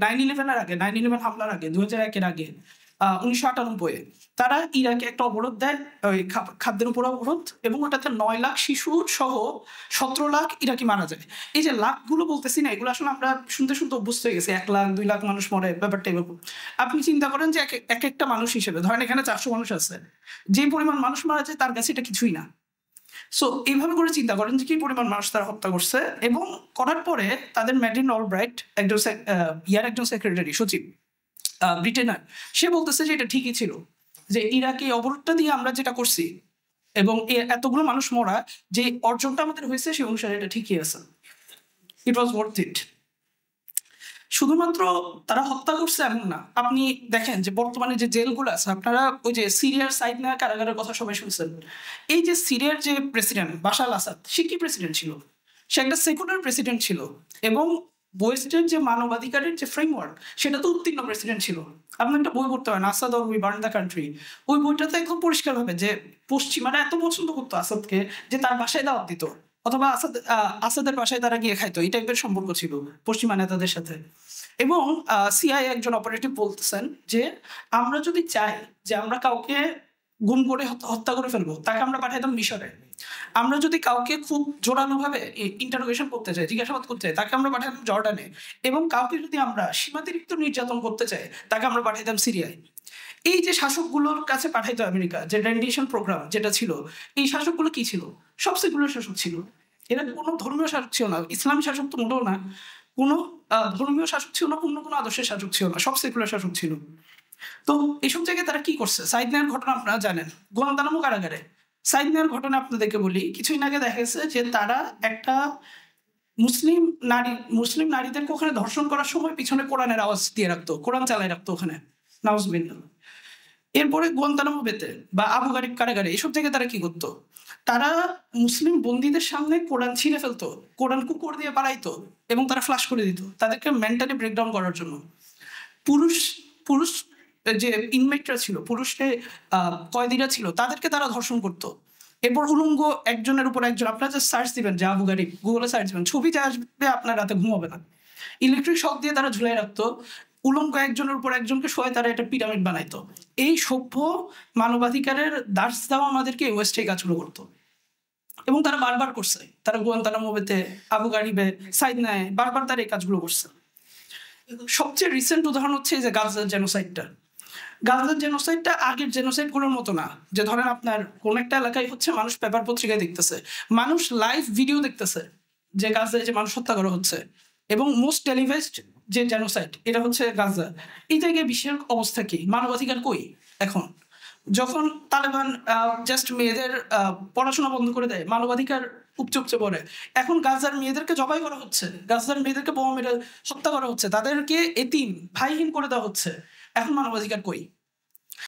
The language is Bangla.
9/11-এর আগে, 9/11 হামলার আগে, 2001-এর আগে, 1998-এ তারা ইরাকে একটা অবরোধ দেয়, ওই খাদ্যের উপর অবরোধ, এবং ওটাতে 9 লাখ শিশু সহ 17 লাখ ইরাকি মারা যায়। এই যে লাখগুলো বলতেছি না, এগুলো আসলে আমরা শুনতে শুনতে অভ্যস্ত হয়ে গেছি, 1 লাখ 2 লাখ মানুষ মরে, ব্যাপারটা এরকম। আপনি চিন্তা করেন যে এক একটা মানুষ হিসেবে ধরেন এখানে 400 মানুষ আছে, যে পরিমাণ মানুষ মারা যায় তার কাছে এটা কিছুই না। সো এইভাবে করে চিন্তা করেন যে কি পরিমাণ মানুষ তারা হত্যা করছে, এবং করার পরে তাদের ম্যাডলিন অলব্রাইট একজন একজন সেক্রেটারি সচিব ব্রিটেনার, সে বলতেছে যে এটা ঠিকই ছিল, যে ইরাকে অবরোধটা দিয়ে আমরা যেটা করছি এবং এতগুলো মানুষ মরা, যে অর্জনটা আমাদের হয়েছে সেই অনুসারে এটা ঠিকই আছে, ইট ওয়াজ ওয়ার্থ ইট। শুধুমাত্র তারা হত্যা করছে এমন না, আপনি দেখেন যে বর্তমানে যে জেলগুলো আছে, আপনারা ওই যে সিরিয়ার সাইড না কারাগারের কথা সবাই শুনছেন, এই যে সিরিয়ার যে প্রেসিডেন্ট বাশার আসাদ, সে কি প্রেসিডেন্ট ছিল? সে একটা সেকুলার প্রেসিডেন্ট ছিল, এবং ওয়েস্টের যে মানবাধিকারের যে ফ্রেমওয়ার্ক সেটা তো উত্তীর্ণ প্রেসিডেন্ট ছিল। আপনি একটা বই পড়তে পারেন, Asad or we burn the country. ওই বইটাতে একদম পরিষ্কার ভাবে যে পশ্চিমারা এত পছন্দ করতো আসাদকে যে তার বাসায় দাওয়াত দিত, অথবা আসাদের বাসায় তারা গিয়ে খাইতো, এই টাইপের সম্পর্ক ছিল পশ্চিমা নেতাদের সাথে। এবং সিআই একজন অপারেটিভ বলতেছেন যে আমরা যদি চাই যে আমরা কাউকে গুম করে হত্যা করে ফেলবো, তাকে আমরা পাঠাইতাম মিশরে। আমরা যদি কাউকে খুব জোরালোভাবে ইন্টারোগেশন করতে চাই, জিজ্ঞাসাবাদ করতে চাই, তাকে আমরা পাঠাইতাম জর্ডানে। এবং কাউকে যদি আমরা সীমাতিরিক্ত নির্যাতন করতে চাই, তাকে আমরা পাঠাইতাম সিরিয়ায়। এই যে শাসকগুলোর কাছে পাঠাইতো আমেরিকা, যে রেন্ডিশন প্রোগ্রাম যেটা ছিল, এই শাসকগুলো কি ছিল? সব সেকুলার শাসক ছিল। এরা কোনো ধর্মীয় শাসক ছিল না, ইসলামী শাসক তো মোটেও না, কোনো ধর্মীয় শাসক ছিল না, কোনো আদর্শের শাসক ছিল না, সব সেকুলার শাসক ছিল। তো এইসব জায়গায় তারা কি করছে? সাইদ নায়ের ঘটনা আপনারা জানেন, গুয়ান্তানামো কারাগারে সাইদ নায়ের ঘটনা আপনাদেরকে বলি। কিছুদিন আগে দেখা গেছে যে তারা একটা মুসলিম নারীদেরকে ওখানে ধর্ষণ করার সময় পিছনে কোরআনের আওয়াজ দিয়ে রাখতো, কোরআন চালায় রাখতো ওখানে, নাউজুবিল্লাহ। এরপরে গুয়ান্তানামো বেতে বা আবু গারিব কারাগারে, এইসব জায়গায় তারা কি করতো? তারা মুসলিম বন্দীদের সামনে কোরআন ছিঁড়ে ফেলতো, কোরআন কুকুর দিয়ে পালাইতো, এবং তারা ফ্লাশ করে দিত তাদেরকে মেন্টালি ব্রেকডাউন করার জন্য। পুরুষ পুরুষ যে ইনমেটরা ছিল, পুরুষে কয়েদিরা ছিল, তাদেরকে তারা ধর্ষণ করতো। এরপর উলঙ্গ একজনের উপর একজন, আপনারা যে সার্চ দিবেন যে আবু গারিব, গুগলে সার্চ দিবেন, ছবি যা আসবে আপনার রাতে ঘুমাবে না। ইলেকট্রিক শক দিয়ে তারা ঝুলাই রাখতো, উলঙ্গ একজনের উপর একজনকে শোয় তারা একটা পিরামিড বানাইতো। এই সভ্য মানবাধিকারের দাস দেওয়া আমাদেরকে ওয়েস্টে কাজগুলো করতো, এবং তারা বারবার করছে। তারা গুয়ান্তানামো বেতে, আবু গারিবে, সাইদ নায়ে বারবার তারা এই কাজগুলো করছে। সবচেয়ে রিসেন্ট উদাহরণ হচ্ছে যে গাজার জেনোসাইডটা। গাজার জেনোসাইডটা আগের জেনোসাইডগুলোর মতো না, যে ধরেন আপনার কোন একটা এলাকায় হচ্ছে, মানুষ পেপার পত্রিকায় দেখতেছে, মানুষ লাইভ ভিডিও দেখতেছে যে গাজায় যে মানুষ হত্যা করা হচ্ছে, এবং মোস্ট টেলিভাইজড যে জেনোসাইড এটা হচ্ছে গাজা। এই জায়গায় বিশ্বের অবস্থা কি? মানবাধিকার কই এখন? যখন তালেবান জাস্ট মেয়েদের পড়াশোনা বন্ধ করে দেয়, মানবাধিকার উপচে পড়ে। এখন গাজার মেয়েদেরকে জবাই করা হচ্ছে, গাজার মেয়েদেরকে বোমা মেরে হত্যা করা হচ্ছে, তাদেরকে এতিম ভাইহীন করে দেওয়া হচ্ছে। এখন মানবাধিকার কই?